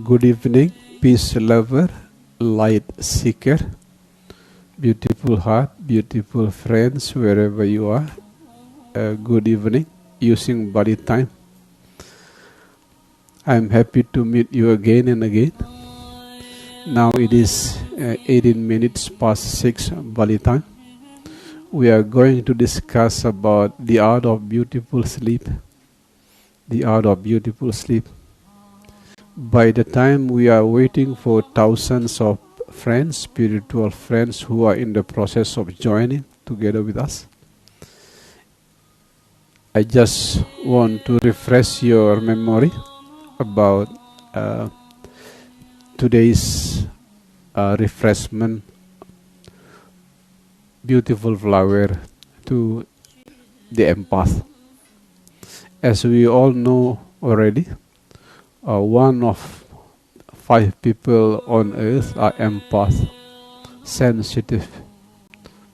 Good evening, peace lover, light seeker, beautiful heart, beautiful friends, wherever you are. Good evening, using body time. I'm happy to meet you again and again. Now it is 18 minutes past 6 body time. We are going to discuss about the art of beautiful sleep. The art of beautiful sleep. By the time we are waiting for thousands of friends, spiritual friends who are in the process of joining together with us, I just want to refresh your memory about today's refreshment, beautiful flower to the empath. As we all know already, one of 5 people on earth are empath, sensitive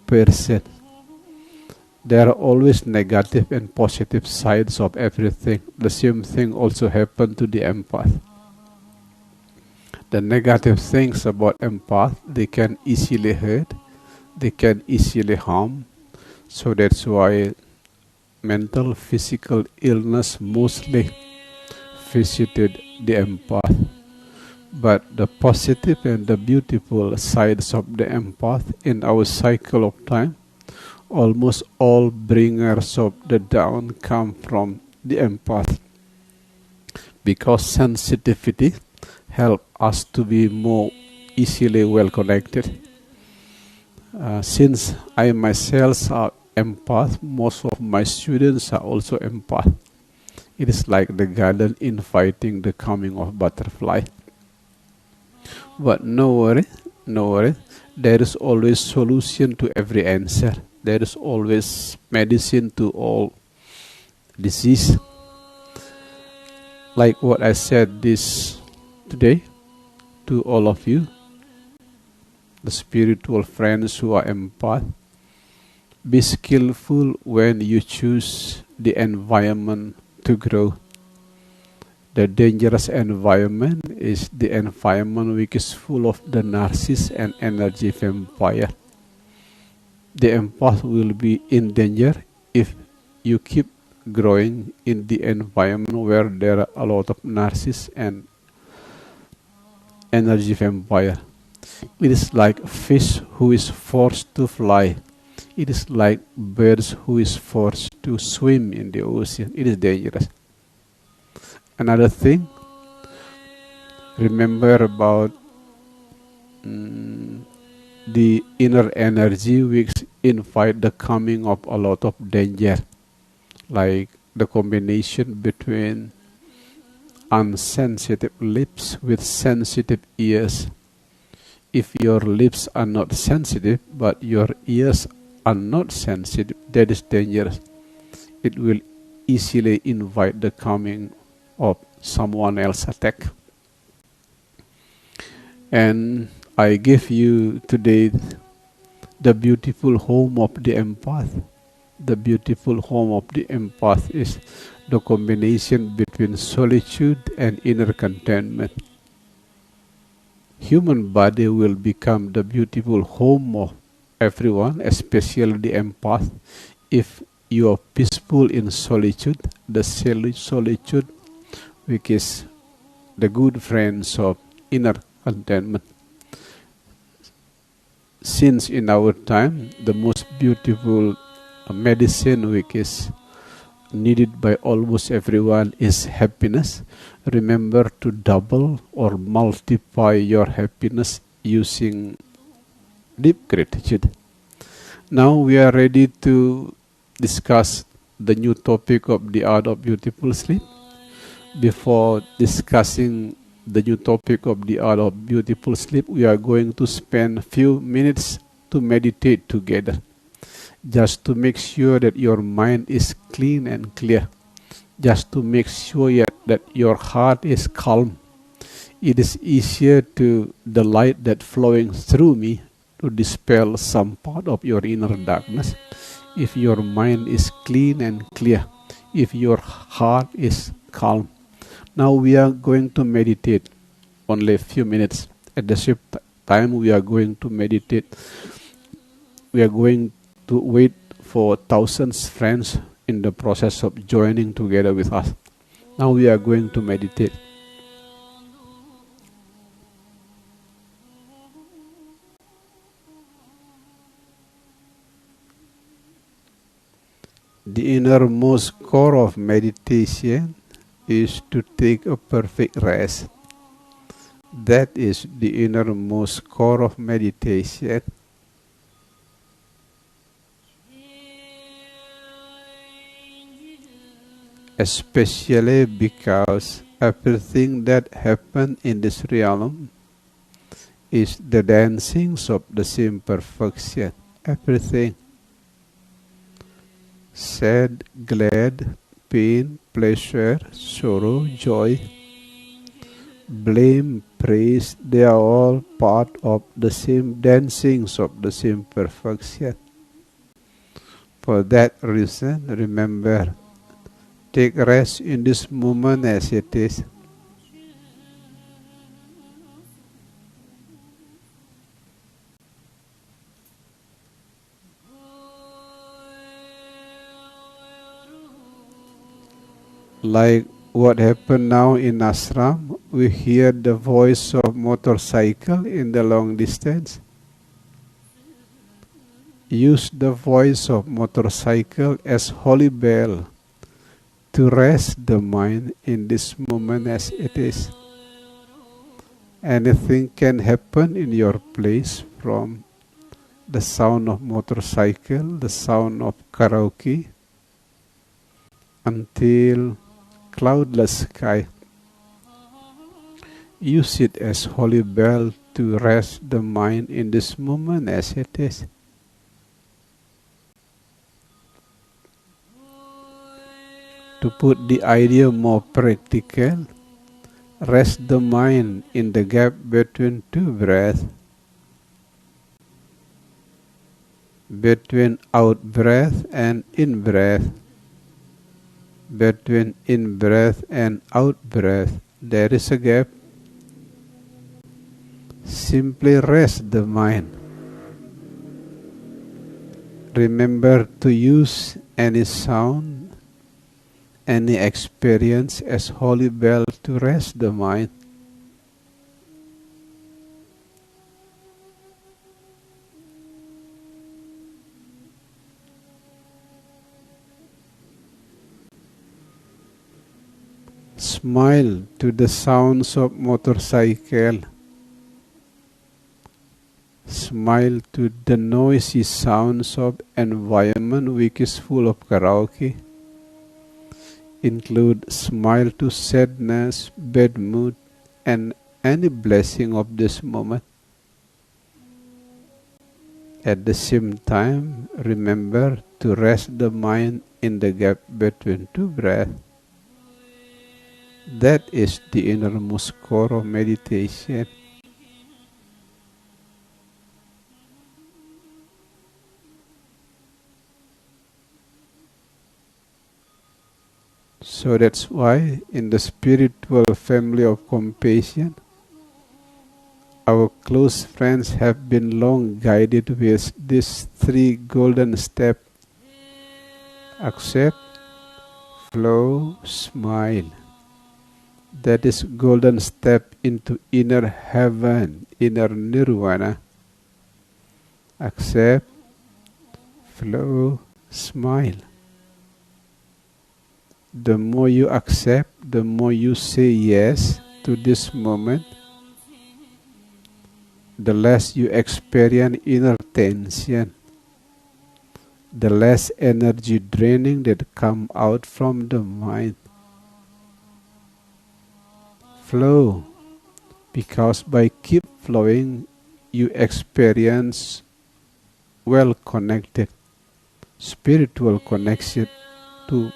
person. There are always negative and positive sides of everything. The same thing also happened to the empath. The negative things about empath, they can easily hurt, they can easily harm. So that's why mental, physical illness mostly visited the empath. But the positive and the beautiful sides of the empath in our cycle of time, almost all bringers of the down come from the empath. Because sensitivity helps us to be more easily well connected. Since I myself are empath, most of my students are also empath. It is like the garden inviting the coming of butterfly. But no worry. There is always solution to every answer. There is always medicine to all disease. Like what I said this today to all of you, the spiritual friends who are empath. Be skillful when you choose the environment to grow. The dangerous environment is the environment which is full of the narcissist and energy vampire. The empath will be in danger if you keep growing in the environment where there are a lot of narcissists and energy vampire. It is like fish who is forced to fly. It is like birds who is forced to swim in the ocean. It is dangerous. Another thing, remember about the inner energy which invite the coming of a lot of danger, like the combination between unsensitive lips with sensitive ears. If your lips are not sensitive but your ears are not sensitive, that is dangerous. It will easily invite the coming of someone else attack. And I give you today the beautiful home of the empath. The beautiful home of the empath is the combination between solitude and inner contentment. Human body will become the beautiful home of everyone, especially the empath, if you are peaceful in solitude, the solitude which is the good friends of inner contentment. Since in our time, the most beautiful medicine which is needed by almost everyone is happiness. Remember to double or multiply your happiness using deep gratitude. Now we are ready to discuss the new topic of the art of beautiful sleep. Before discussing the new topic of the art of beautiful sleep, we are going to spend a few minutes to meditate together, just to make sure that your mind is clean and clear, just to make sure that your heart is calm. It is easier to the light that flowing through me to dispel some part of your inner darkness if your mind is clean and clear, if your heart is calm. Now we are going to meditate. only a few minutes. At the same time we are going to meditate. We are going to wait for thousands friends in the process of joining together with us. Now we are going to meditate. The innermost core of meditation is to take a perfect rest. That is the innermost core of meditation. Especially because everything that happens in this realm is the dancings of the same perfection. Everything. Sad, glad, pain, pleasure, sorrow, joy, blame, praise, they are all part of the same dancings of the same perfection. For that reason, remember, take rest in this moment as it is. Like what happened now in ashram, we hear the voice of motorcycle in the long distance. Use the voice of motorcycle as holy bell to rest the mind in this moment as it is. Anything can happen in your place, from the sound of motorcycle, the sound of karaoke, until cloudless sky. Use it as holy bell to rest the mind in this moment as it is. To put the idea more practical, rest the mind in the gap between two breaths, between out breath and in breath, between in breath and out breath. There is a gap. Simply rest the mind. Remember to use any sound, any experience as holy bell to rest the mind. Smile to the sounds of motorcycle. Smile to the noisy sounds of environment which is full of karaoke. Include smile to sadness, bad mood, and any blessing of this moment. At the same time, remember to rest the mind in the gap between two breaths. That is the innermost core of meditation. So that's why in the spiritual family of compassion, our close friends have been long guided with these three golden steps: accept, flow, smile. That is golden step into inner heaven, inner nirvana. Accept, flow, smile. The more you accept, the more you say yes to this moment, the less you experience inner tension, the less energy draining that come out from the mind. Flow, because by keep flowing, you experience well-connected, spiritual connection, to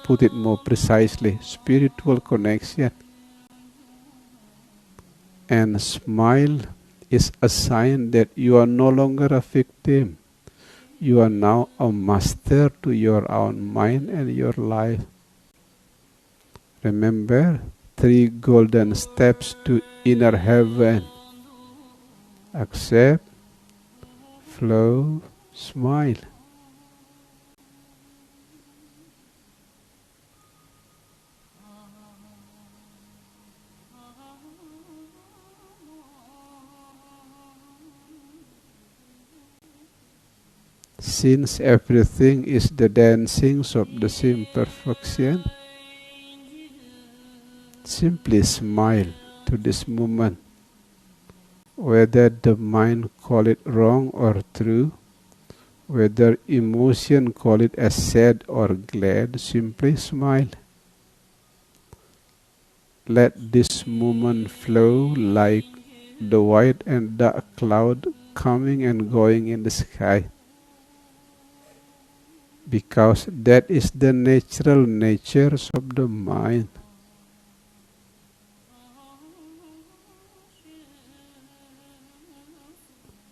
put it more precisely, spiritual connection. And smile is a sign that you are no longer a victim. You are now a master to your own mind and your life. Remember, 3 golden steps to inner heaven. Accept, flow, smile. Since everything is the dancings of the same perfection, simply smile to this moment. Whether the mind call it wrong or true, whether emotion call it as sad or glad, simply smile. Let this moment flow like the white and dark cloud coming and going in the sky. Because that is the natural natures of the mind.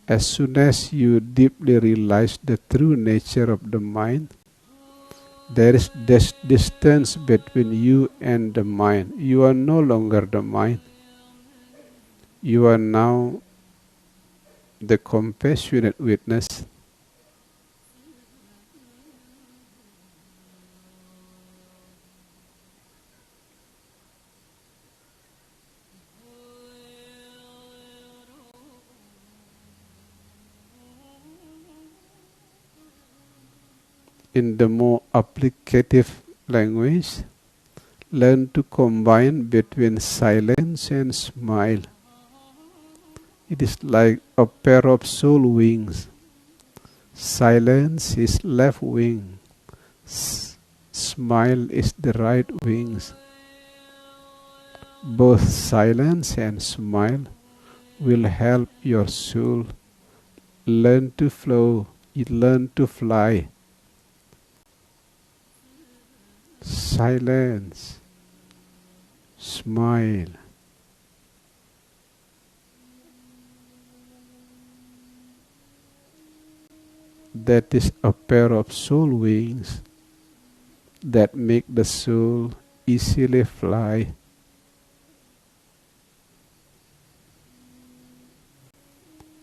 As soon as you deeply realize the true nature of the mind, there is this distance between you and the mind. You are no longer the mind. You are now the compassionate witness. In the more applicative language, learn to combine between silence and smile. It is like a pair of soul wings. Silence is left wing. Smile is the right wings. Both silence and smile will help your soul learn to flow, learn to fly. Silence, smile. That is a pair of soul wings that make the soul easily fly.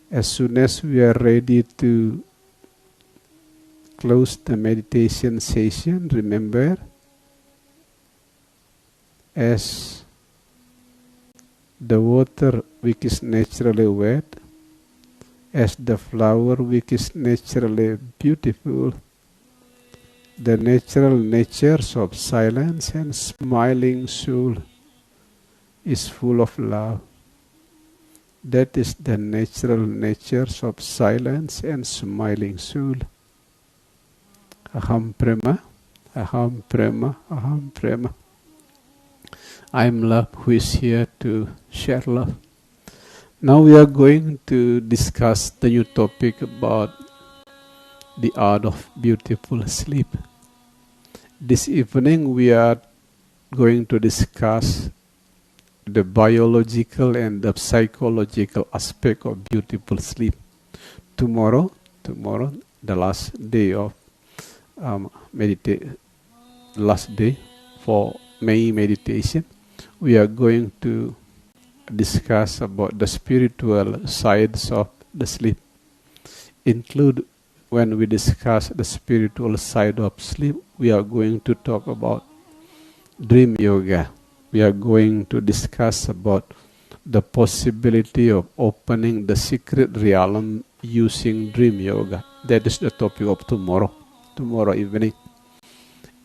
As soon as we are ready to close the meditation session, remember, as the water which is naturally wet, as the flower which is naturally beautiful, the natural natures of silence and smiling soul is full of love. That is the natural natures of silence and smiling soul. Aham prema, aham prema, aham prema. I am love who is here to share love. Now we are going to discuss the new topic about the art of beautiful sleep. This evening we are going to discuss the biological and the psychological aspect of beautiful sleep. Tomorrow, the last day of last day for May meditation, we are going to discuss about the spiritual sides of the sleep. Include when we discuss the spiritual side of sleep, we are going to talk about dream yoga. We are going to discuss about the possibility of opening the secret realm using dream yoga. That is the topic of tomorrow. Tomorrow evening,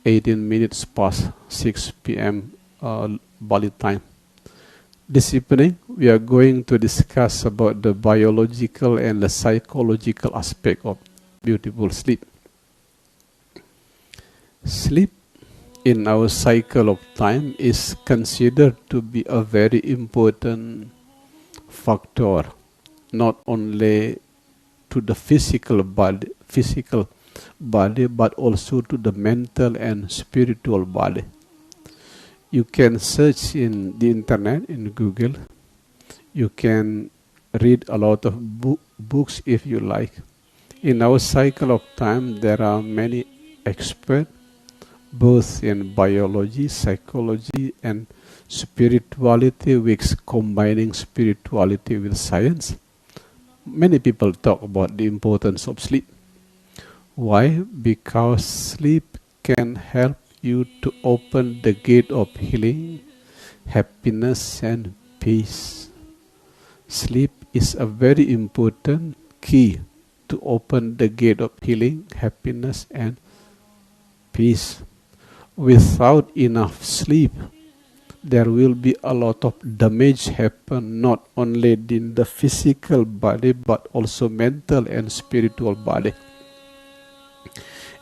18 minutes past 6 p.m. Bali time. This evening, we are going to discuss about the biological and the psychological aspect of beautiful sleep. Sleep in our cycle of time is considered to be a very important factor, not only to the physical body, but also to the mental and spiritual body. You can search in the internet, in Google. You can read a lot of books if you like. In our cycle of time, there are many experts, both in biology, psychology, and spirituality with combining spirituality with science. Many people talk about the importance of sleep. Why? Because sleep can help you to open the gate of healing, happiness, and peace. Sleep is a very important key to open the gate of healing, happiness, and peace. Without enough sleep, there will be a lot of damage happen, not only in the physical body but also mental and spiritual body.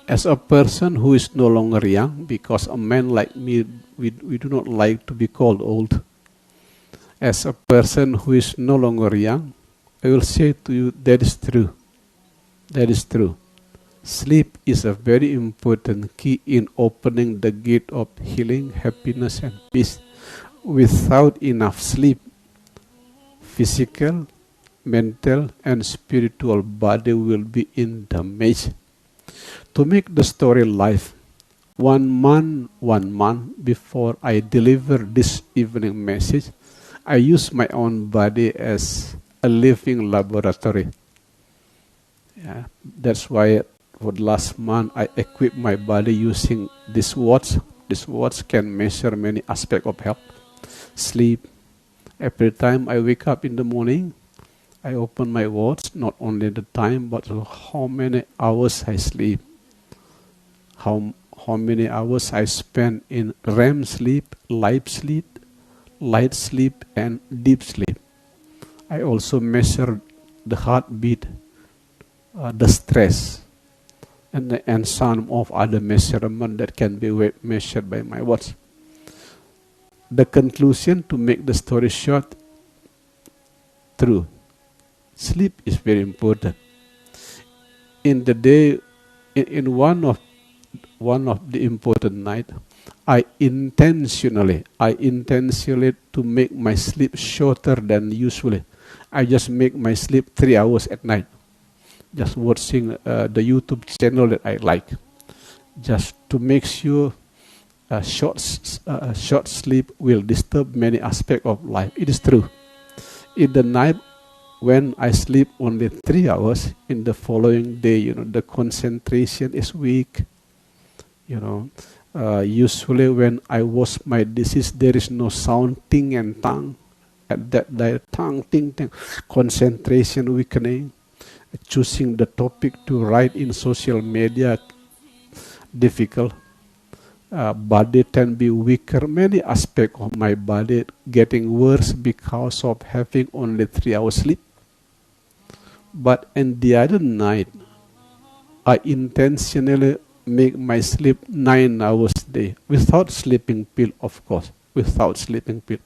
As a person who is no longer young, because a man like me, we do not like to be called old. As a person who is no longer young, I will say to you, that is true. That is true. Sleep is a very important key in opening the gate of healing, happiness, and peace. Without enough sleep, physical, mental, and spiritual body will be in damage. To make the story live, one month before I deliver this evening message, I use my own body as a living laboratory. Yeah, that's why for the last month I equipped my body using this watch. This watch can measure many aspects of health, sleep. Every time I wake up in the morning, I open my watch, not only the time, but how many hours I sleep, how many hours I spend in REM sleep, light sleep, and deep sleep. I also measure the heartbeat, the stress, and some of other measurements that can be measured by my watch. The conclusion, to make the story short, true. Sleep is very important. In the day, in one of the important night, I intentionally to make my sleep shorter than usually. I just make my sleep 3 hours at night, just watching the YouTube channel that I like, just to make sure short sleep will disturb many aspects of life. It is true. In the night, when I sleep only 3 hours, in the following day, the concentration is weak. Usually when I wash my dishes, there is no sound, ting and tang. At that day, tang, ting, ting, concentration weakening. Choosing the topic to write in social media, difficult. Body can be weaker. Many aspects of my body getting worse because of having only 3 hours sleep. But in the other night, I intentionally make my sleep 9 hours a day, without sleeping pill, of course, without sleeping pill.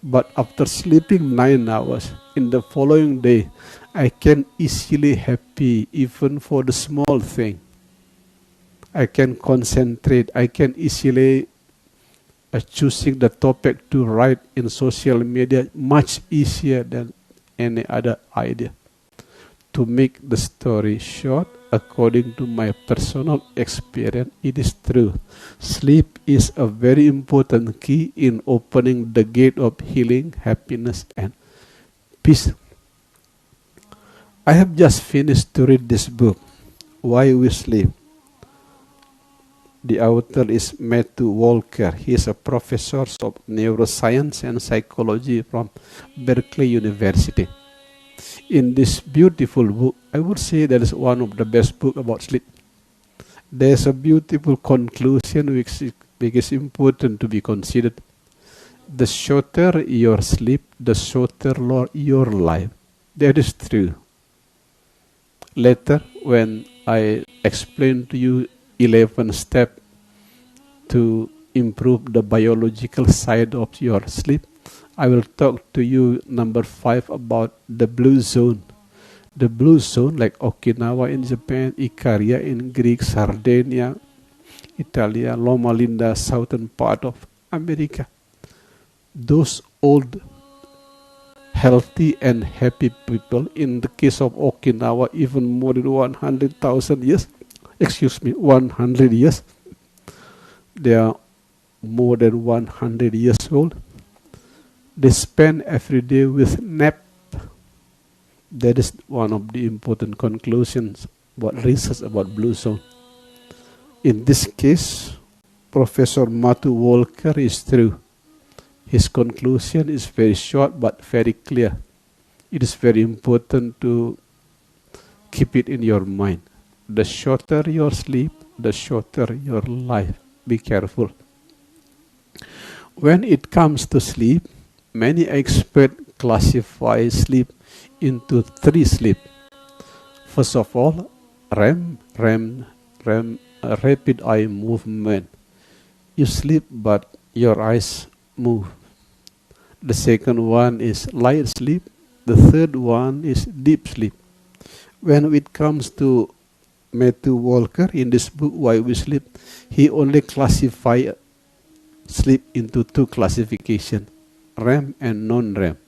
But after sleeping 9 hours, in the following day, I can easily happy even for the small thing. I can concentrate. I can easily choosing the topic to write in social media much easier than any other idea. To make the story short, according to my personal experience, it is true. Sleep is a very important key in opening the gate of healing, happiness, and peace. I have just finished to read this book, Why We Sleep. The author is Matthew Walker. He is a professor of neuroscience and psychology from Berkeley University. In this beautiful book, I would say that is one of the best books about sleep. There is a beautiful conclusion which is important to be considered. The shorter your sleep, the shorter your life. That is true. Later, when I explain to you 11 steps to improve the biological side of your sleep, I will talk to you number 5 about the blue zone. The blue zone, like Okinawa in Japan, Ikaria in Greek, Sardinia, Italy, Loma Linda, southern part of America. Those old, healthy and happy people, in the case of Okinawa, even more than 100,000 years, 100 years, they are more than 100 years old, they spend every day with nap. That is one of the important conclusions about research about blue zone. In this case, Professor Matthew Walker is true. His conclusion is very short but very clear. It is very important to keep it in your mind. The shorter your sleep, the shorter your life. Be careful. When it comes to sleep, many experts classify sleep into 3 sleep. First of all, REM, rapid eye movement. You sleep but your eyes move. The second one is light sleep. The third one is deep sleep. When it comes to Matthew Walker, in this book, Why We Sleep, he only classifies sleep into 2 classifications, REM and non-REM.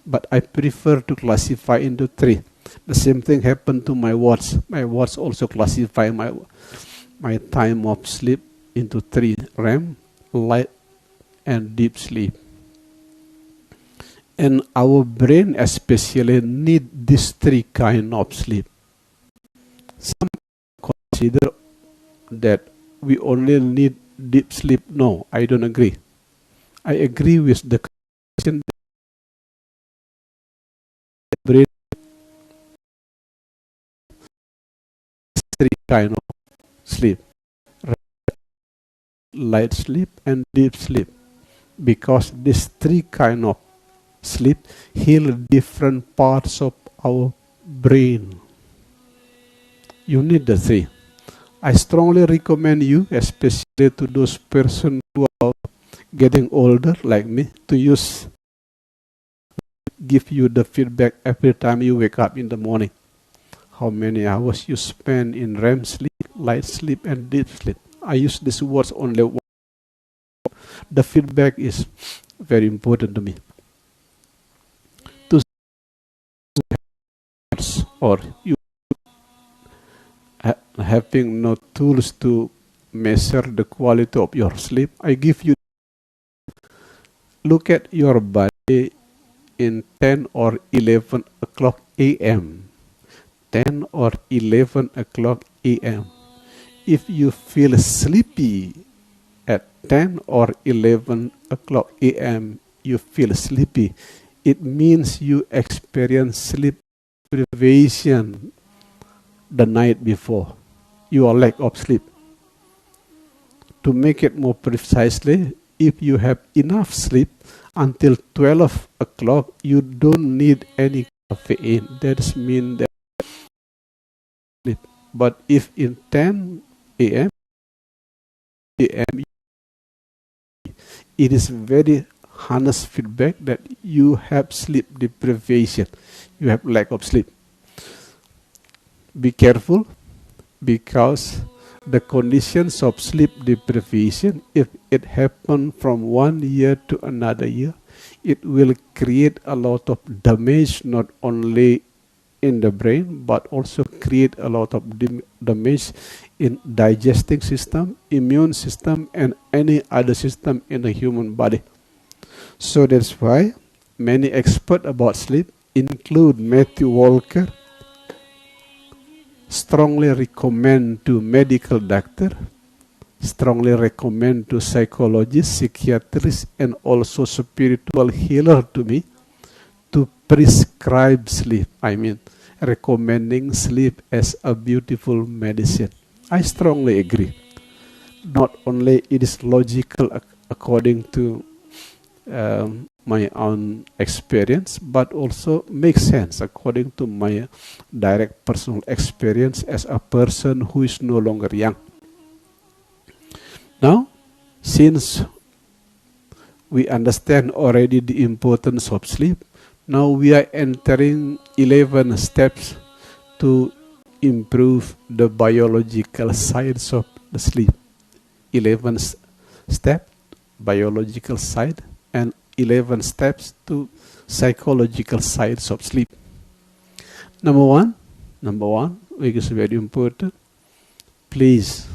But I prefer to classify into 3. The same thing happened to my watch. My watch also classify my time of sleep into 3, REM, light, and deep sleep. And our brain especially need these 3 kind of sleep. Some consider that we only need deep sleep. No, I don't agree. I agree with the question that the brain has 3 kind of sleep: light sleep and deep sleep. Because these 3 kind of sleep heal different parts of our brain. You need the 3. I strongly recommend you, especially to those persons who are getting older like me, to give you the feedback every time you wake up in the morning. How many hours you spend in REM sleep, light sleep, and deep sleep. I use these words only once. The feedback is very important to me. To or you having no tools to measure the quality of your sleep, I give you, look at your body in 10 or 11 o'clock a.m. 10 or 11 o'clock a.m. If you feel sleepy at 10 or 11 o'clock a.m., you feel sleepy, it means you experience sleep deprivation the night before. You are lack of sleep. To make it more precisely, if you have enough sleep until 12 o'clock, you don't need any caffeine. That means that sleep. But if in 10 a.m., it is very honest feedback that you have sleep deprivation. You have lack of sleep. Be careful, because the conditions of sleep deprivation, if it happens from 1 year to another year, it will create a lot of damage, not only in the brain, but also create a lot of damage in digesting system, immune system, and any other system in the human body. So that's why many experts about sleep, include Matthew Walker, strongly recommend to medical doctor, strongly recommend to psychologists, psychiatrists, and also spiritual healer to me to prescribe sleep. I mean, recommending sleep as a beautiful medicine. I strongly agree. Not only it is logical according to my own experience, but also makes sense according to my direct personal experience as a person who is no longer young. Now, since we understand already the importance of sleep, now we are entering 11 steps to improve the biological sides of the sleep. 11 step, biological side, and 11 steps to psychological sides of sleep. Number one, which is very important, please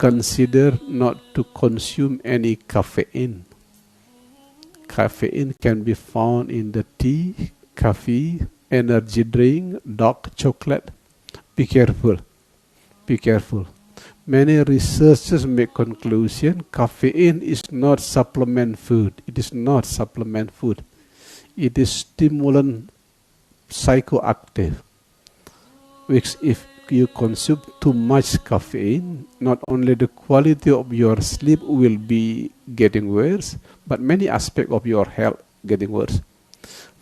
consider not to consume any caffeine. Caffeine can be found in the tea, coffee, energy drink, dark chocolate. Be careful. Be careful. Many researchers make conclusion caffeine is not supplement food. It is not supplement food. It is stimulant psychoactive, which if you consume too much caffeine, not only the quality of your sleep will be getting worse, but many aspects of your health getting worse.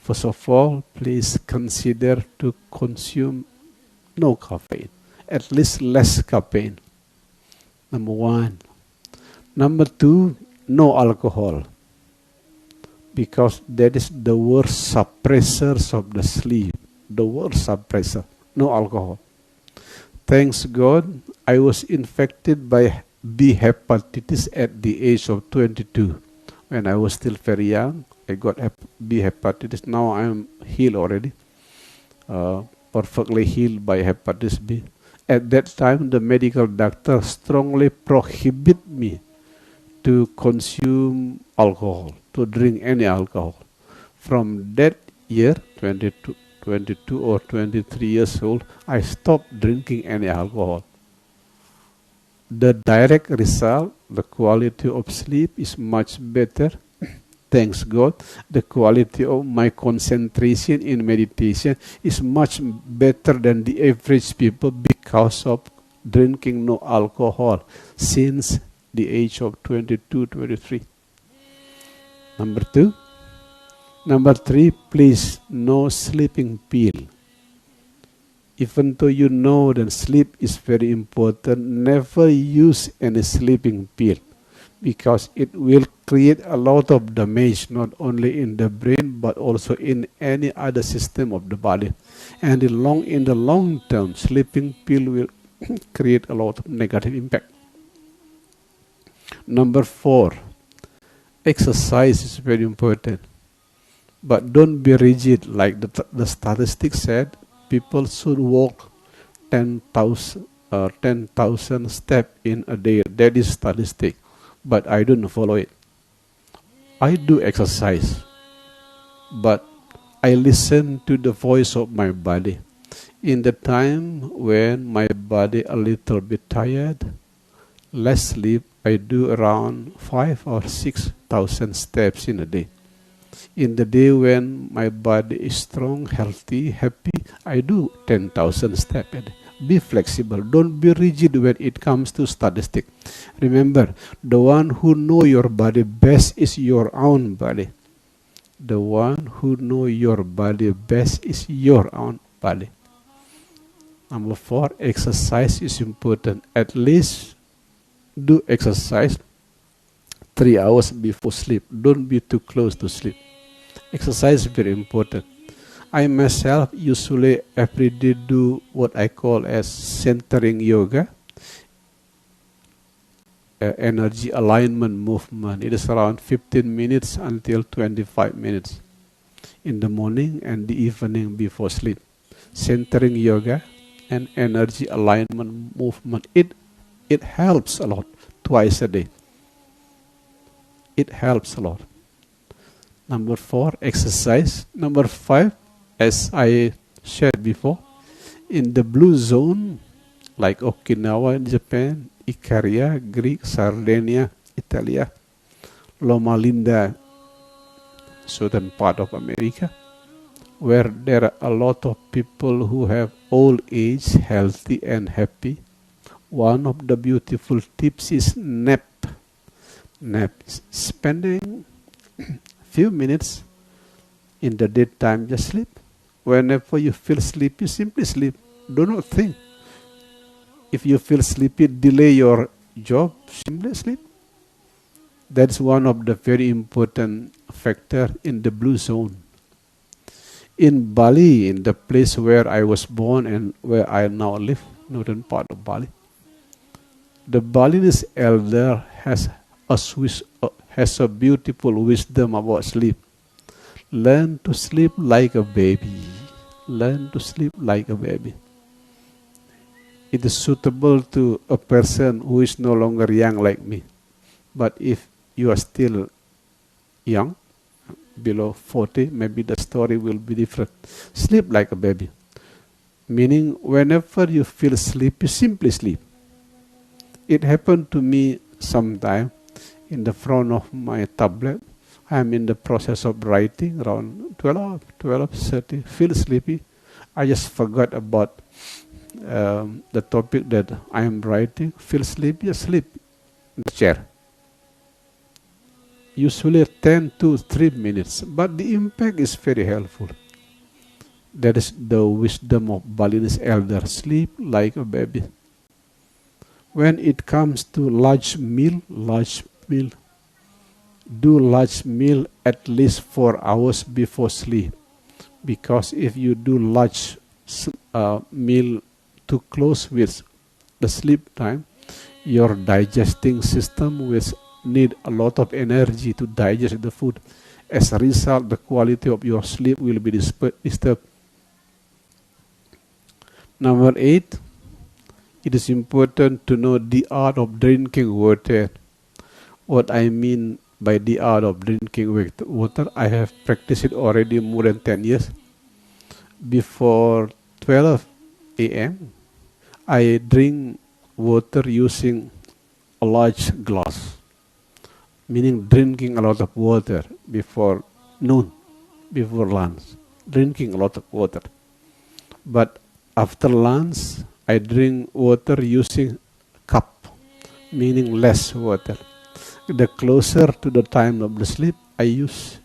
First of all, please consider to consume no caffeine, at least less caffeine. Number one. Number two, no alcohol, because that is the worst suppressors of the sleep. The worst suppressor, no alcohol. Thanks God, I was infected by B hepatitis at the age of 22. When I was still very young, I got B hepatitis. Now I am healed already, perfectly healed by hepatitis B. At that time, the medical doctor strongly prohibited me to consume alcohol, to drink any alcohol. From that year, 22 or 23 years old, I stopped drinking any alcohol. The direct result, the quality of sleep is much better. Thanks God, the quality of my concentration in meditation is much better than the average people because of drinking no alcohol since the age of 22, 23. Number two. Number three, please, no sleeping pill. Even though you know that sleep is very important, never use any sleeping pill, because it will create a lot of damage, not only in the brain, but also in any other system of the body. And in the long term, sleeping pill will create a lot of negative impact. Number four, exercise is very important. But don't be rigid, like the statistics said, people should walk 10,000 steps in a day. That is statistic. But I don't follow it. I do exercise, but I listen to the voice of my body. In the time when my body a little bit tired, less sleep, I do around 5,000 or 6,000 steps in a day. In the day when my body is strong, healthy, happy, I do 10,000 steps a day. Be flexible. Don't be rigid when it comes to statistics. Remember, the one who knows your body best is your own body. The one who knows your body best is your own body. Number four, exercise is important. At least do exercise 3 hours before sleep. Don't be too close to sleep. Exercise is very important. I myself usually every day do what I call as centering yoga, energy alignment movement. It is around 15 minutes until 25 minutes in the morning and the evening before sleep. Centering yoga and energy alignment movement. It helps a lot, twice a day. It helps a lot. Number four, exercise. Number five, as I shared before, in the blue zone, like Okinawa in Japan, Ikaria, Greek, Sardinia, Italy, Loma Linda, southern part of America, where there are a lot of people who have old age, healthy and happy. One of the beautiful tips is nap. Nap, spending few minutes in the daytime, just sleep. Whenever you feel sleepy, simply sleep. Do not think. If you feel sleepy, delay your job, simply sleep. That's one of the very important factor in the blue zone. In Bali, in the place where I was born and where I now live, northern part of Bali, the Balinese elder has a beautiful wisdom about sleep. Learn to sleep like a baby. Learn to sleep like a baby. it is suitable to a person who is no longer young like me. But if you are still young, below 40, maybe the story will be different. Sleep like a baby. Meaning, whenever you feel sleepy, simply sleep. It happened to me sometime in the front of my tablet. I am in the process of writing around 12:30, feel sleepy. I just forgot about the topic that I am writing. Feel sleepy, just sleep in the chair. Usually 10 to 3 minutes, but the impact is very helpful. That is the wisdom of Balinese elder. Sleep like a baby. When it comes to large meal, do large meal at least 4 hours before sleep. Because if you do large meal too close with the sleep time, your digesting system will need a lot of energy to digest the food. As a result, the quality of your sleep will be disturbed. Number 8, it is important to know the art of drinking water. What I mean by the art of drinking water, I have practiced it already more than 10 years. Before 12 a.m., I drink water using a large glass, meaning drinking a lot of water before noon, before lunch, drinking a lot of water. But after lunch, I drink water using cup, meaning less water. The closer to the time of the sleep, I use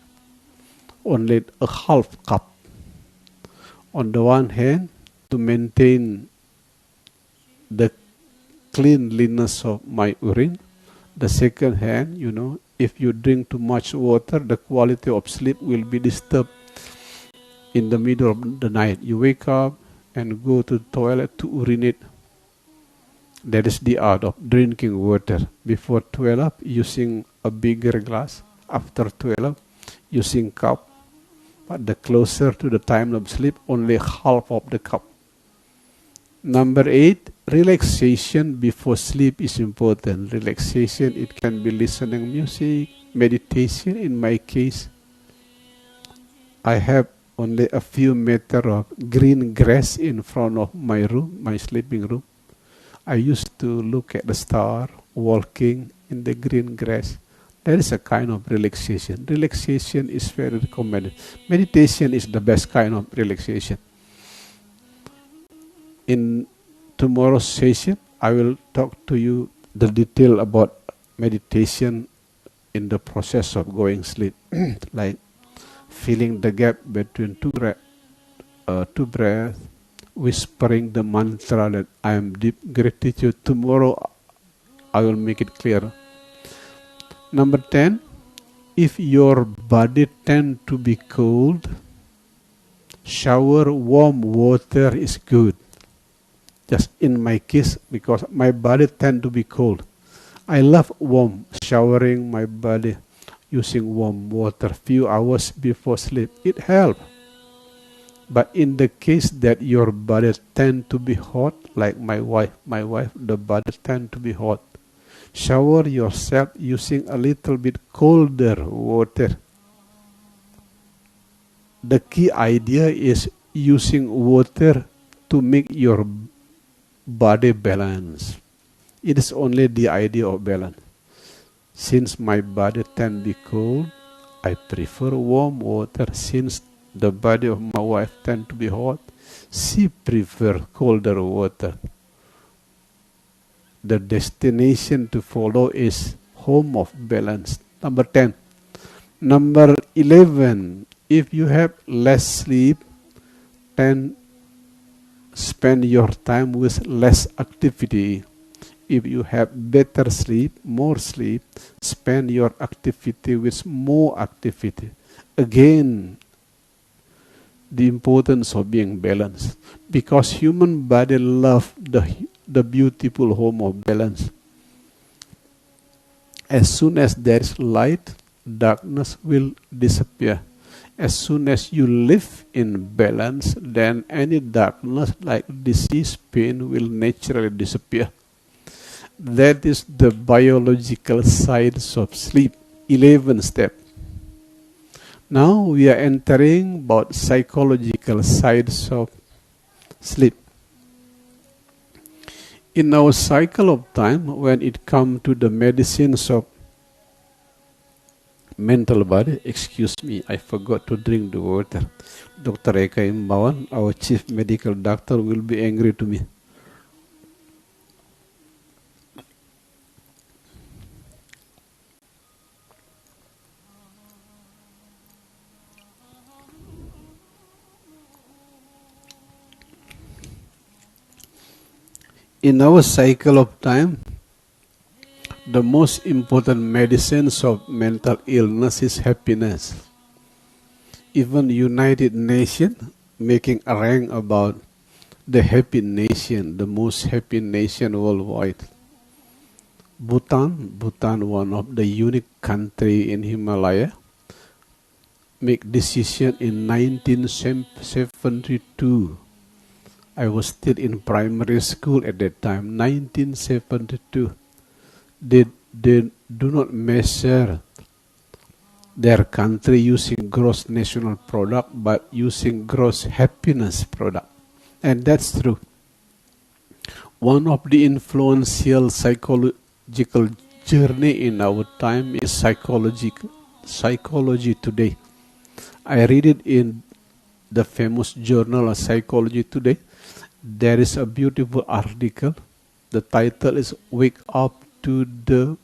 only a half cup. On the one hand, to maintain the cleanliness of my urine. The second hand, if you drink too much water, the quality of sleep will be disturbed. In the middle of the night, you wake up and go to the toilet to urinate. That is the art of drinking water. Before 12, using a bigger glass. After 12, using cup. But the closer to the time of sleep, only half of the cup. Number 8, relaxation before sleep is important. Relaxation, it can be listening music, meditation. In my case, I have only a few meters of green grass in front of my room, my sleeping room. I used to look at the star, walking in the green grass. That is a kind of relaxation. Relaxation is very recommended. Meditation is the best kind of relaxation. In tomorrow's session, I will talk to you the detail about meditation in the process of going sleep, like filling the gap between two breaths, whispering the mantra that I am deep gratitude. Tomorrow, I will make it clear. Number 10, if your body tends to be cold, shower warm water is good. Just in my case, because my body tends to be cold. I love warm, showering my body using warm water few hours before sleep. It helps. But in the case that your body tends to be hot, like my wife, the body tends to be hot. Shower yourself using a little bit colder water. The key idea is using water to make your body balance. It is only the idea of balance. Since my body tends to be cold, I prefer warm water. Since the body of my wife tends to be hot, she prefers colder water. The destination to follow is home of balance. Number 10. Number 11. If you have less sleep, then spend your time with less activity. If you have better sleep, more sleep, spend your activity with more activity. Again, the importance of being balanced. Because human body loves the beautiful home of balance. As soon as there is light, darkness will disappear. As soon as you live in balance, then any darkness like disease, pain will naturally disappear. That is the biological science of sleep. 11 step. Now we are entering about psychological sides of sleep. In our cycle of time, when it comes to the medicines of mental body, excuse me, I forgot to drink the water. Dr. Eka Imbawan, our chief medical doctor, will be angry to me. In our cycle of time, the most important medicines of mental illness is happiness. Even United Nations making a rank about the happy nation, the most happy nation worldwide. Bhutan, one of the unique country in Himalaya, make decision in 1972. I was still in primary school at that time, 1972. They do not measure their country using gross national product, but using gross happiness product. And that's true. One of the influential psychological journey in our time is psychology today. I read it in the famous journal of Psychology Today. There is a beautiful article. The title is Wake Up to the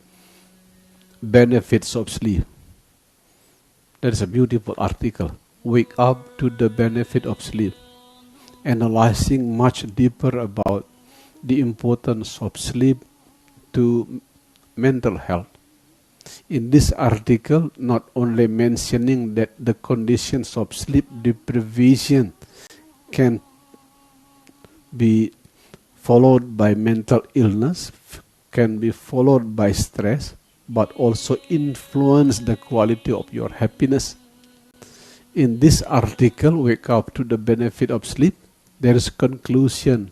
Benefits of Sleep. That is a beautiful article. Wake Up to the Benefit of Sleep. Analyzing much deeper about the importance of sleep to mental health. In this article, not only mentioning that the conditions of sleep deprivation can be followed by mental illness, can be followed by stress, but also influence the quality of your happiness. In this article, Wake Up to the Benefit of Sleep, there is conclusion,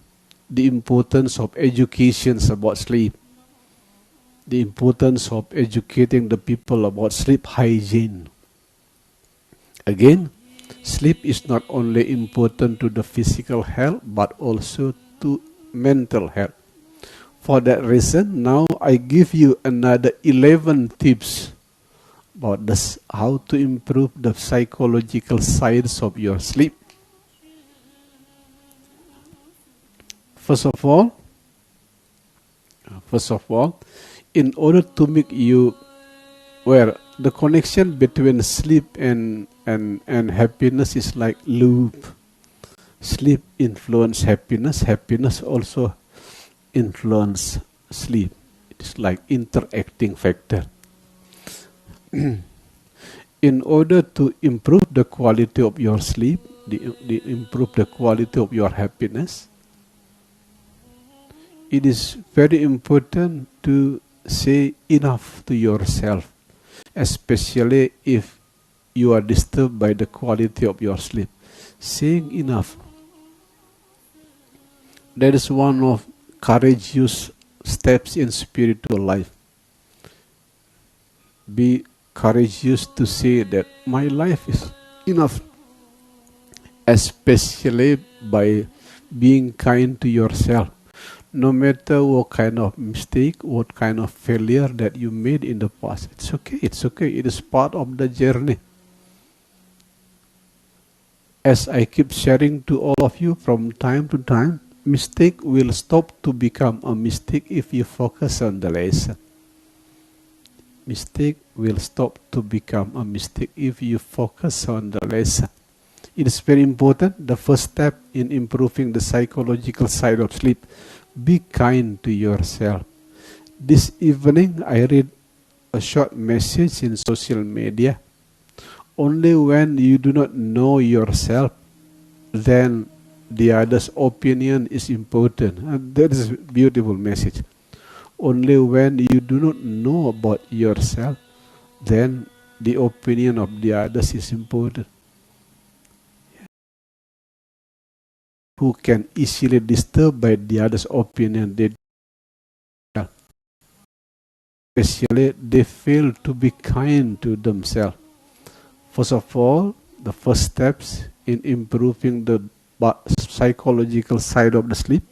the importance of education about sleep, the importance of educating the people about sleep hygiene. Again, sleep is not only important to the physical health, but also to mental health. For that reason, now I give you another 11 tips about this, how to improve the psychological sides of your sleep. First of all, in order to make you aware, the connection between sleep and happiness is like loop. Sleep influence happiness. Happiness also influence sleep. It's like interacting factor. In order to improve the quality of your sleep, improve the quality of your happiness, it is very important to say enough to yourself, especially if you are disturbed by the quality of your sleep. Saying enough. That is one of courageous steps in spiritual life. Be courageous to say that my life is enough, especially by being kind to yourself. No matter what kind of mistake, what kind of failure that you made in the past, it's okay. It is part of the journey. As I keep sharing to all of you from time to time, mistake will stop to become a mistake if you focus on the lesson. Mistake will stop to become a mistake if you focus on the lesson. It is very important. The first step in improving the psychological side of sleep, be kind to yourself. This evening, I read a short message in social media. Only when you do not know yourself, then the other's opinion is important. And that is a beautiful message. Only when you do not know about yourself, then the opinion of the others is important. who can easily disturbed by the other's opinion. Especially, they fail to be kind to themselves. First of all, the first steps in improving the psychological side of the sleep,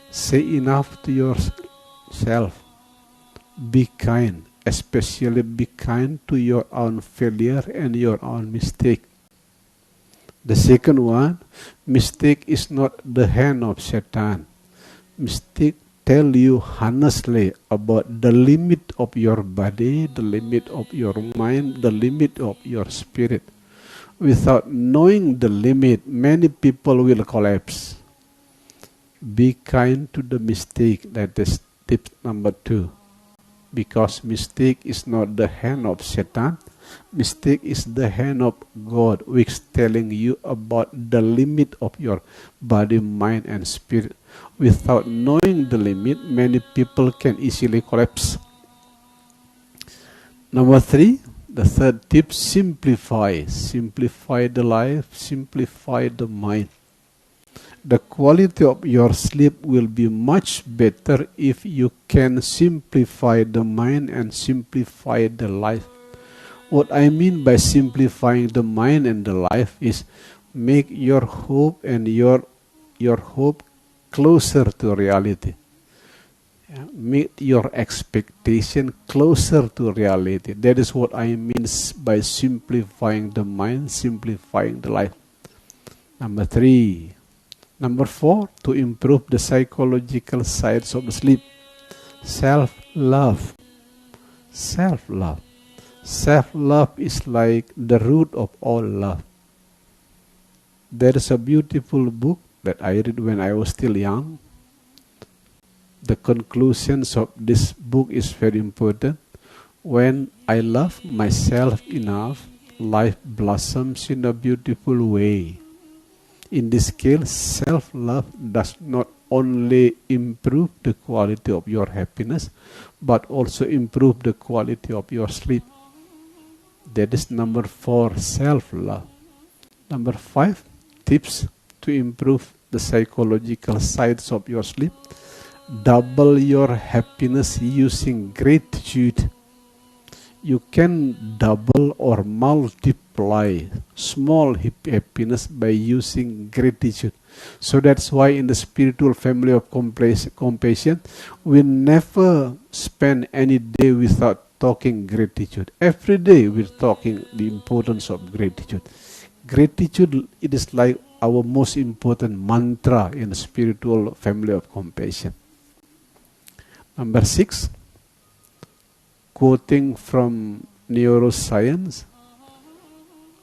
say enough to yourself. Be kind, especially be kind to your own failure and your own mistake. The second one, mistake is not the hand of Satan. Mistake tell you honestly about the limit of your body, the limit of your mind, the limit of your spirit. Without knowing the limit, many people will collapse. Be kind to the mistake. That is tip number 2. Because mistake is not the hand of Satan. Mistake is the hand of God, which is telling you about the limit of your body, mind, and spirit. Without knowing the limit, many people can easily collapse. Number 3, the third tip, simplify. Simplify the life, simplify the mind. The quality of your sleep will be much better if you can simplify the mind and simplify the life. What I mean by simplifying the mind and the life is make your hope and your hope closer to reality. Make your expectation closer to reality. That is what I mean by simplifying the mind, simplifying the life. Number 3. Number 4, to improve the psychological sides of the sleep. Self-love. Self-love. Self-love is like the root of all love. There is a beautiful book that I read when I was still young. The conclusions of this book is very important. When I love myself enough, life blossoms in a beautiful way. In this case, self-love does not only improve the quality of your happiness, but also improve the quality of your sleep. That is number 4, self-love. Number 5, tips to improve the psychological sides of your sleep. Double your happiness using gratitude. You can double or multiply small happiness by using gratitude. So that's why in the spiritual family of compassion, we never spend any day without talking gratitude. Every day we're talking the importance of gratitude. Gratitude, it is like our most important mantra in the spiritual family of compassion. Number 6, quoting from neuroscience,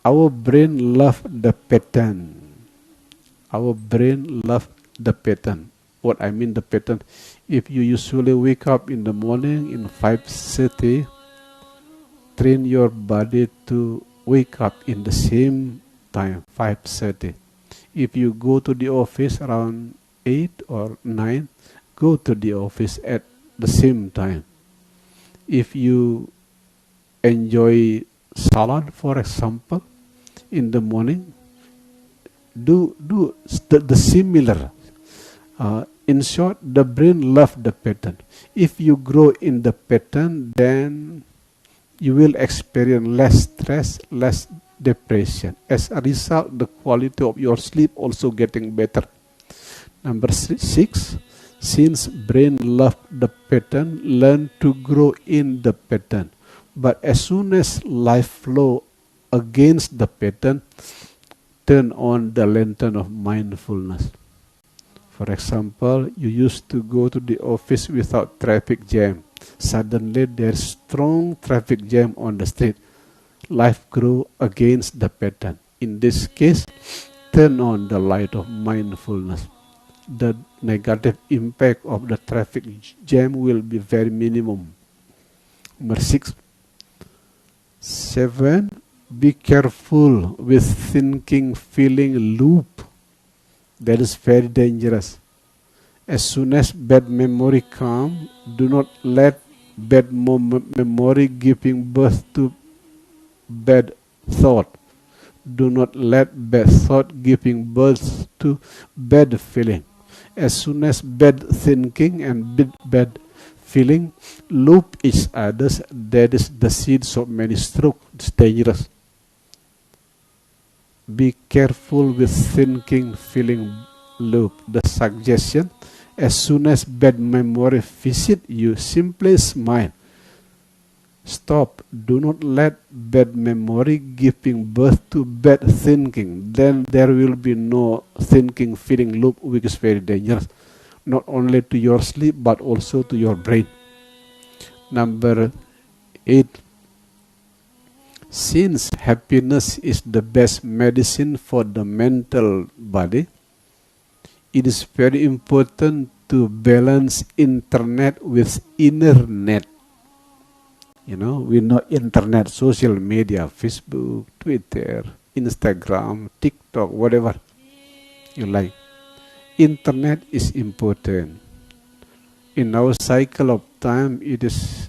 our brain loves the pattern. Our brain loves the pattern. What I mean the pattern, if you usually wake up in the morning in 5:30, train your body to wake up in the same time, 5:30. If you go to the office around 8 or 9, go to the office at the same time. If you enjoy salad, for example, in the morning, do the similar. In short, the brain loves the pattern. If you grow in the pattern, then you will experience less stress, less depression. As a result, the quality of your sleep also getting better. Number 6, since brain loves the pattern, learn to grow in the pattern. But as soon as life flow against the pattern, turn on the lantern of mindfulness. For example, you used to go to the office without traffic jam. Suddenly there's strong traffic jam on the street. Life grew against the pattern. In this case, turn on the light of mindfulness. The negative impact of the traffic jam will be very minimum. Number 7, be careful with thinking, feeling loop. That is very dangerous. As soon as bad memory comes, do not let bad memory giving birth to bad thought. Do not let bad thought giving birth to bad feeling. As soon as bad thinking and bad feeling loop each other, that is the seeds of many stroke. It's dangerous. Be careful with thinking, feeling loop. The suggestion, as soon as bad memory visit you, simply smile. Stop. Do not let bad memory giving birth to bad thinking. Then there will be no thinking, feeling loop, which is very dangerous. Not only to your sleep, but also to your brain. Number 8. Since happiness is the best medicine for the mental body, it is very important to balance internet with inner net. You know, we know internet, social media, Facebook, Twitter, Instagram, TikTok, whatever you like. Internet is important. In our cycle of time, it is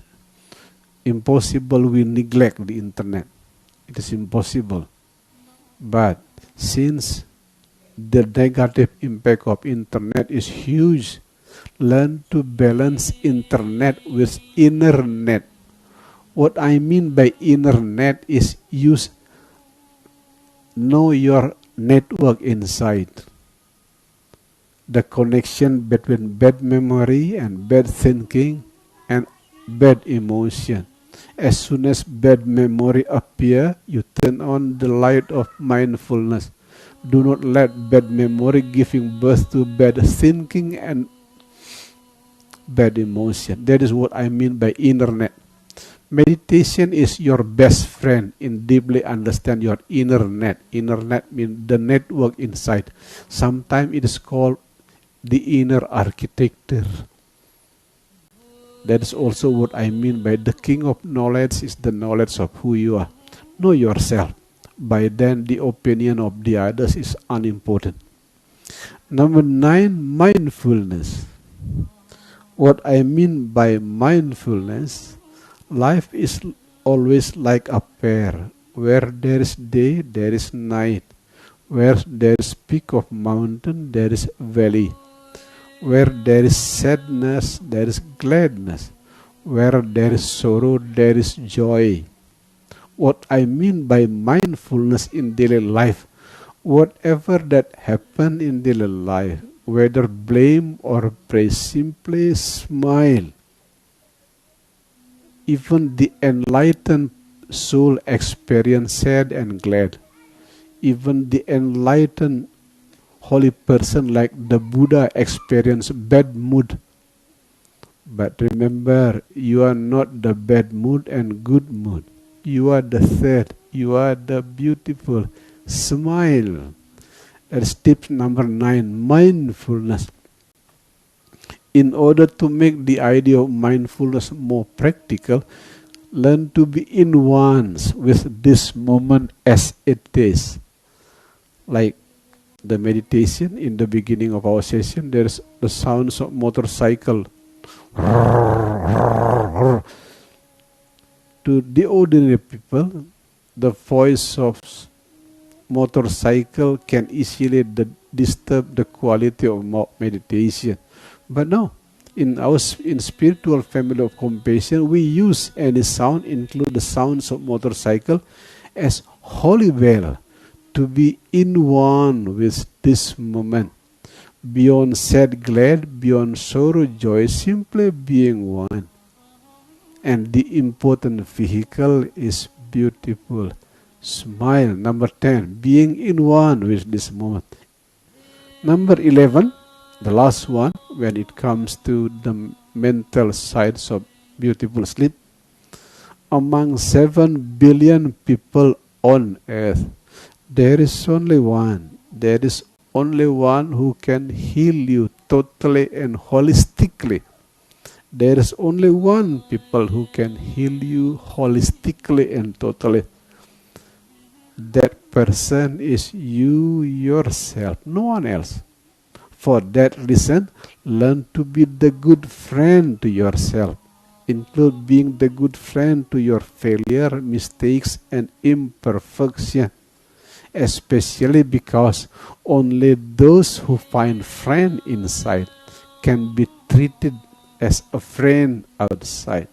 impossible we neglect the internet. It is impossible. But since the negative impact of internet is huge, learn to balance internet with inner net. What I mean by inner net is know your network inside. The connection between bad memory and bad thinking and bad emotion. As soon as bad memory appear, you turn on the light of mindfulness. Do not let bad memory giving birth to bad thinking and bad emotion. That is what I mean by inner net. Meditation is your best friend in deeply understand your inner net. Inner net means the network inside. Sometimes it is called the inner architecture. That is also what I mean by the king of knowledge is the knowledge of who you are. Know yourself. By then the opinion of the others is unimportant. Number 9, mindfulness. What I mean by mindfulness, life is always like a pear. Where there is day, there is night. Where there is peak of mountain, there is valley. Where there is sadness, there is gladness. Where there is sorrow, there is joy. What I mean by mindfulness in daily life, whatever that happen in daily life, whether blame or praise, simply smile. Even the enlightened soul experience sad and glad. Even the enlightened holy person like the Buddha experience bad mood. But remember, you are not the bad mood and good mood. You are the third. You are the beautiful. Smile. That's tip number 9, mindfulness. In order to make the idea of mindfulness more practical, learn to be in ones with this moment as it is. Like the meditation in the beginning of our session, there's the sounds of motorcycle. To the ordinary people, the voice of motorcycle can easily disturb the quality of meditation. But no, in spiritual family of compassion, we use any sound, include the sounds of motorcycle, as holy bell, to be in one with this moment. Beyond sad, glad, beyond sorrow, joy, simply being one. And the important vehicle is beautiful. Smile. Number 10, being in one with this moment. Number 11, the last one, when it comes to the mental sides of beautiful sleep. Among 7 billion people on earth, there is only one. There is only one who can heal you totally and holistically. There is only one people who can heal you holistically and totally. That person is you yourself, no one else. For that reason, learn to be the good friend to yourself. Include being the good friend to your failure, mistakes, and imperfection. especially because only those who find friend inside can be treated as a friend outside.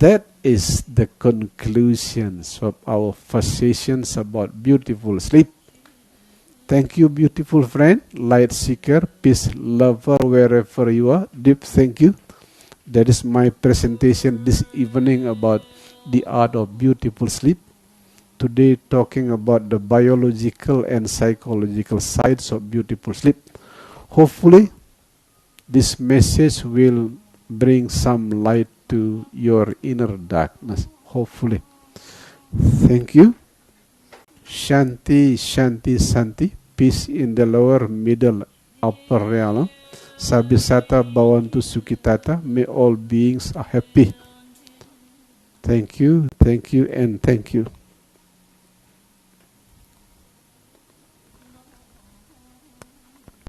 That is the conclusions of our first sessions about beautiful sleep. Thank you, beautiful friend, light seeker, peace lover, wherever you are. Deep thank you. That is my presentation this evening about the art of beautiful sleep. Today talking about the biological and psychological sides of beautiful sleep. Hopefully this message will bring some light to your inner darkness. Hopefully. Thank you. Shanti, Shanti, Santi. Peace in the lower, middle, upper realm. Sabisata Bhavantu Sukhitata. May all beings are happy. Thank you, and thank you.